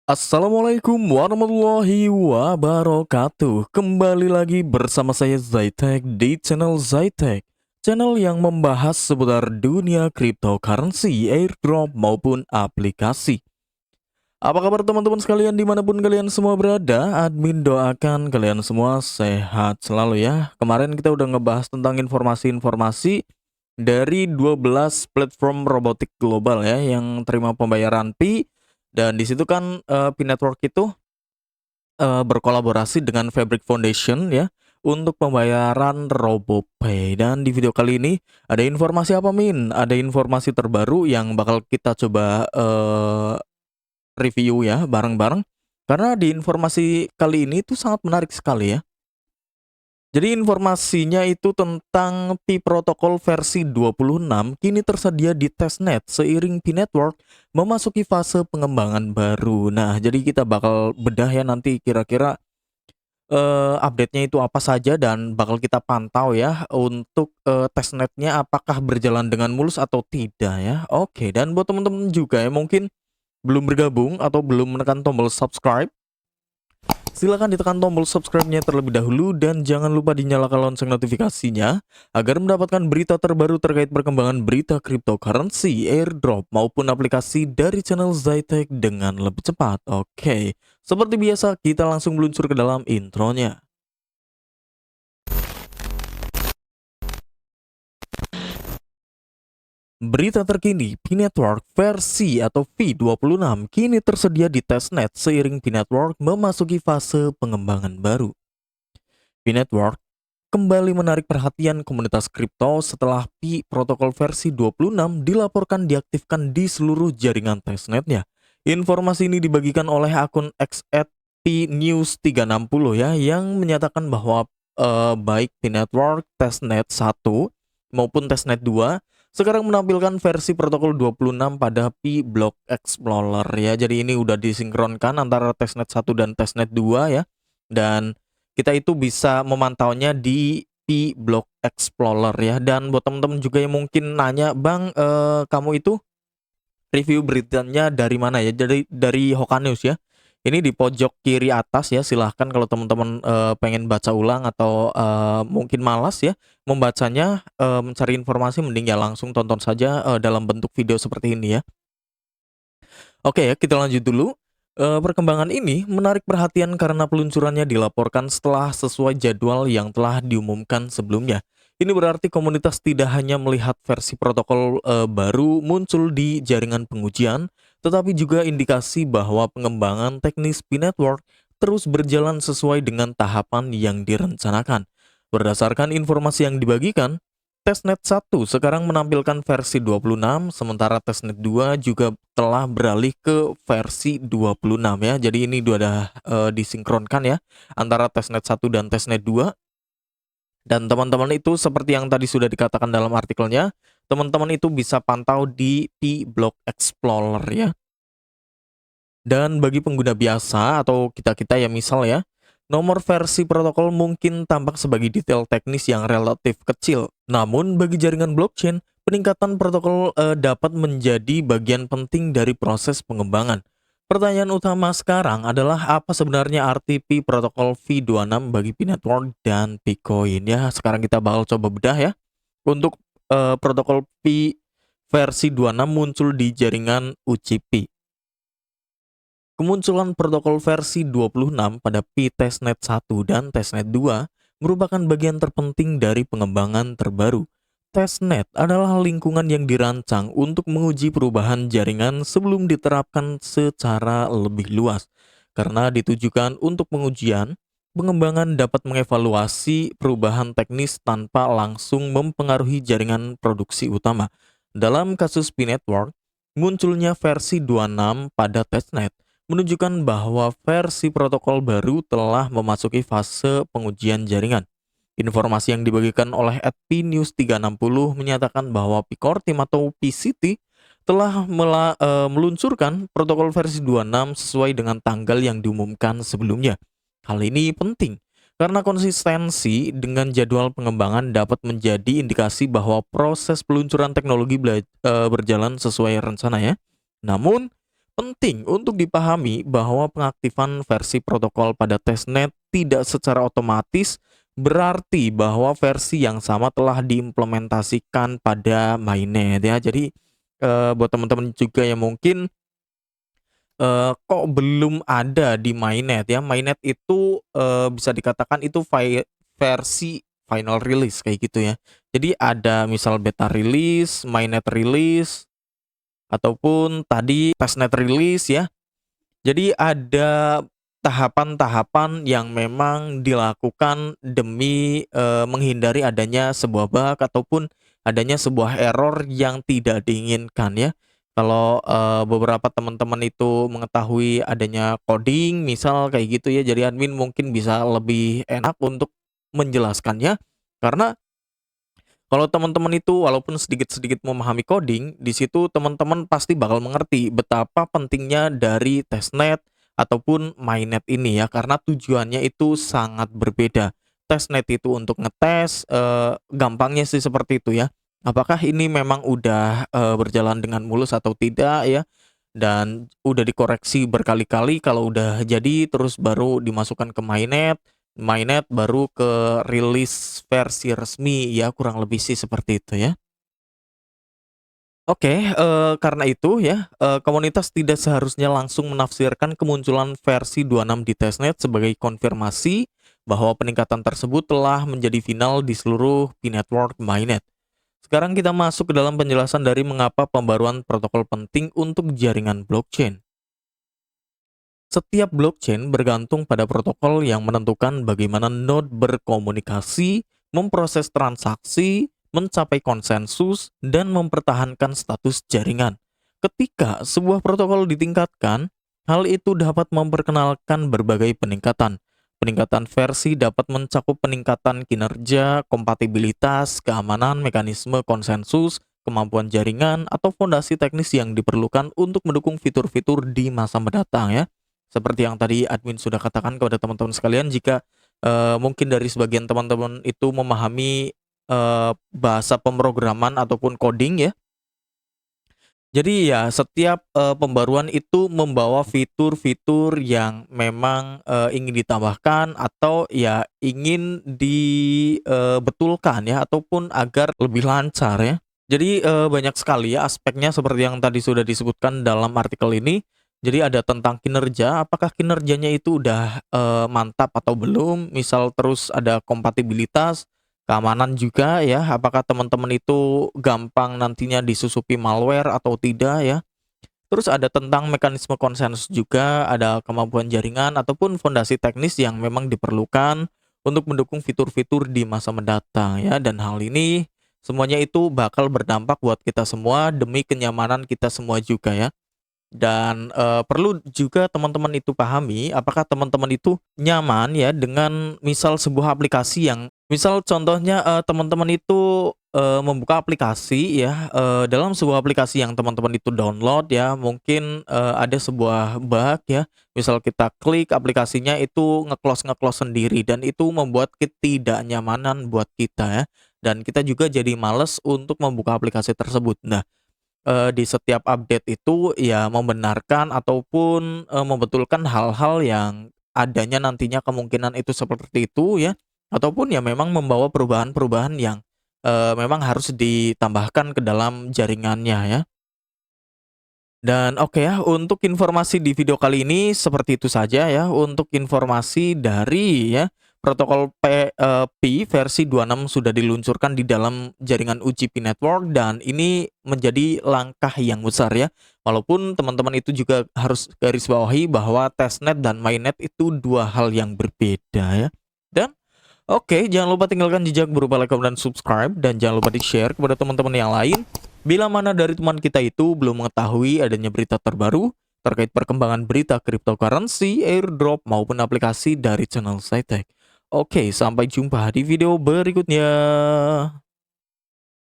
Assalamualaikum warahmatullahi wabarakatuh. Kembali lagi bersama saya Zaitek di channel Zaitek, channel yang membahas seputar dunia cryptocurrency, airdrop maupun aplikasi. Apa kabar teman-teman sekalian dimanapun kalian semua berada? Admin doakan kalian semua sehat selalu ya. Kemarin kita udah ngebahas tentang informasi-informasi dari 12 platform robotik global ya yang terima pembayaran Pi, dan di situ kan Pi Network itu berkolaborasi dengan Fabric Foundation ya untuk pembayaran RoboPay. Dan di video kali ini ada informasi apa Min? Ada informasi terbaru yang bakal kita coba review ya bareng-bareng. Karena di informasi kali ini tuh sangat menarik sekali ya. Jadi informasinya itu tentang Pi protokol versi 26 kini tersedia di testnet seiring Pi Network memasuki fase pengembangan baru. Nah, jadi kita bakal bedah ya nanti kira-kira update-nya itu apa saja dan bakal kita pantau ya untuk testnetnya apakah berjalan dengan mulus atau tidak ya. Oke, dan buat teman-teman juga ya mungkin belum bergabung atau belum menekan tombol subscribe, silakan ditekan tombol subscribe-nya terlebih dahulu dan jangan lupa dinyalakan lonceng notifikasinya agar mendapatkan berita terbaru terkait perkembangan berita cryptocurrency, airdrop maupun aplikasi dari channel Zaitek dengan lebih cepat. Oke, seperti biasa kita langsung meluncur ke dalam intronya. Berita terkini, Pi Network versi atau V26 kini tersedia di testnet seiring Pi Network memasuki fase pengembangan baru. Pi Network kembali menarik perhatian komunitas kripto setelah Pi protokol versi 26 dilaporkan diaktifkan di seluruh jaringan testnetnya. Informasi ini dibagikan oleh akun @pnews360 ya yang menyatakan bahwa baik Pi Network testnet 1 maupun testnet 2 sekarang menampilkan versi protokol 26 pada Pi Block Explorer ya. Jadi ini udah disinkronkan antara testnet 1 dan testnet 2 ya. Dan kita itu bisa memantaunya di Pi Block Explorer ya. Dan buat teman-teman juga yang mungkin nanya, "Bang, kamu itu review beritanya dari mana ya?" Jadi dari Hoka News ya. Ini di pojok kiri atas ya, silahkan kalau teman-teman pengen baca ulang atau mungkin malas ya membacanya, mencari informasi, mending ya langsung tonton saja dalam bentuk video seperti ini ya. Oke ya, kita lanjut dulu. Perkembangan ini menarik perhatian karena peluncurannya dilaporkan setelah sesuai jadwal yang telah diumumkan sebelumnya. Ini berarti komunitas tidak hanya melihat versi protokol baru muncul di jaringan pengujian, tetapi juga indikasi bahwa pengembangan teknis Pi Network terus berjalan sesuai dengan tahapan yang direncanakan. Berdasarkan informasi yang dibagikan, testnet 1 sekarang menampilkan versi 26, sementara testnet 2 juga telah beralih ke versi 26 ya. Jadi ini udah disinkronkan ya antara testnet 1 dan testnet 2. Dan teman-teman itu seperti yang tadi sudah dikatakan dalam artikelnya, teman-teman itu bisa pantau di Pi Block Explorer ya. Dan bagi pengguna biasa atau kita-kita ya misal ya, nomor versi protokol mungkin tampak sebagai detail teknis yang relatif kecil. Namun bagi jaringan blockchain, peningkatan protokol dapat menjadi bagian penting dari proses pengembangan. Pertanyaan utama sekarang adalah apa sebenarnya arti Pi protokol V26 bagi Pi Network dan Picoin ya. Sekarang kita bakal coba bedah ya. Untuk protokol Pi versi 26 muncul di jaringan UCP. Kemunculan protokol versi 26 pada Pi testnet 1 dan testnet 2 merupakan bagian terpenting dari pengembangan terbaru. Testnet adalah lingkungan yang dirancang untuk menguji perubahan jaringan sebelum diterapkan secara lebih luas. Karena ditujukan untuk pengujian, pengembangan dapat mengevaluasi perubahan teknis tanpa langsung mempengaruhi jaringan produksi utama. Dalam kasus Pi Network, munculnya versi 26 pada testnet menunjukkan bahwa versi protokol baru telah memasuki fase pengujian jaringan. Informasi yang dibagikan oleh @pnews360 menyatakan bahwa Pi-Core Team atau PCT telah meluncurkan protokol versi 26 sesuai dengan tanggal yang diumumkan sebelumnya. Hal ini penting karena konsistensi dengan jadwal pengembangan dapat menjadi indikasi bahwa proses peluncuran teknologi berjalan sesuai rencana ya. Namun, Penting untuk dipahami bahwa pengaktifan versi protokol pada testnet tidak secara otomatis berarti bahwa versi yang sama telah diimplementasikan pada mainnet ya. Jadi, buat teman-teman juga yang mungkin, kok belum ada di mainnet ya, mainnet itu, bisa dikatakan itu versi final release kayak gitu ya. Jadi ada misal beta release, mainnet release, ataupun tadi testnet release ya. Jadi ada tahapan-tahapan yang memang dilakukan demi, menghindari adanya sebuah bug ataupun adanya sebuah error yang tidak diinginkan ya. Kalau, beberapa teman-teman itu mengetahui adanya coding misal kayak gitu ya, jadi admin mungkin bisa lebih enak untuk menjelaskannya. Karena kalau teman-teman itu walaupun sedikit-sedikit memahami coding, di situ teman-teman pasti bakal mengerti betapa pentingnya dari testnet ataupun mainnet ini ya, karena tujuannya itu sangat berbeda. Testnet itu untuk ngetes, gampangnya sih seperti itu ya. Apakah ini memang udah, berjalan dengan mulus atau tidak ya, dan udah dikoreksi berkali-kali, kalau udah jadi terus baru dimasukkan ke mainnet. Mainnet baru ke rilis versi resmi, ya kurang lebih sih seperti itu ya. Oke, karena itu ya, komunitas tidak seharusnya langsung menafsirkan kemunculan versi 26 di testnet sebagai konfirmasi bahwa peningkatan tersebut telah menjadi final di seluruh P-network mainnet. Sekarang kita masuk ke dalam penjelasan dari mengapa pembaruan protokol penting untuk jaringan blockchain. Setiap blockchain bergantung pada protokol yang menentukan bagaimana node berkomunikasi, memproses transaksi, mencapai konsensus, dan mempertahankan status jaringan. Ketika sebuah protokol ditingkatkan, hal itu dapat memperkenalkan berbagai peningkatan. Peningkatan versi dapat mencakup peningkatan kinerja, kompatibilitas, keamanan, mekanisme konsensus, kemampuan jaringan, atau fondasi teknis yang diperlukan untuk mendukung fitur-fitur di masa mendatang ya. Seperti yang tadi admin sudah katakan kepada teman-teman sekalian, jika, mungkin dari sebagian teman-teman itu memahami, bahasa pemrograman ataupun coding ya. Jadi ya setiap, pembaruan itu membawa fitur-fitur yang memang, ingin ditambahkan atau ya ingin dibetulkan ya, ataupun agar lebih lancar ya. Jadi, banyak sekali ya aspeknya seperti yang tadi sudah disebutkan dalam artikel ini. Jadi ada tentang kinerja, apakah kinerjanya itu udah, mantap atau belum, misal terus ada kompatibilitas, keamanan juga ya, apakah teman-teman itu gampang nantinya disusupi malware atau tidak ya. Terus ada tentang mekanisme konsensus juga, ada kemampuan jaringan ataupun fondasi teknis yang memang diperlukan untuk mendukung fitur-fitur di masa mendatang ya, dan hal ini semuanya itu bakal berdampak buat kita semua demi kenyamanan kita semua juga ya. Dan, perlu juga teman-teman itu pahami, apakah teman-teman itu nyaman ya dengan misal sebuah aplikasi yang misal contohnya, teman-teman itu, membuka aplikasi ya, dalam sebuah aplikasi yang teman-teman itu download ya, mungkin, ada sebuah bug ya, misal kita klik aplikasinya itu nge-close sendiri dan itu membuat ketidaknyamanan buat kita ya, dan kita juga jadi males untuk membuka aplikasi tersebut. Nah, di setiap update itu ya membenarkan ataupun, membetulkan hal-hal yang adanya nantinya kemungkinan itu seperti itu ya, ataupun ya memang membawa perubahan-perubahan yang, memang harus ditambahkan ke dalam jaringannya ya. Dan oke ya, untuk informasi di video kali ini seperti itu saja ya, untuk informasi dari ya, protokol Pi versi 26 sudah diluncurkan di dalam jaringan UGP Network dan ini menjadi langkah yang besar ya. Walaupun teman-teman itu juga harus garis bawahi bahwa testnet dan mainnet itu dua hal yang berbeda ya. Dan oke, jangan lupa tinggalkan jejak berupa like, comment, dan subscribe. Dan jangan lupa di-share kepada teman-teman yang lain. Bila mana dari teman kita itu belum mengetahui adanya berita terbaru terkait perkembangan berita cryptocurrency, airdrop, maupun aplikasi dari channel SciTech. Oke, sampai jumpa di video berikutnya.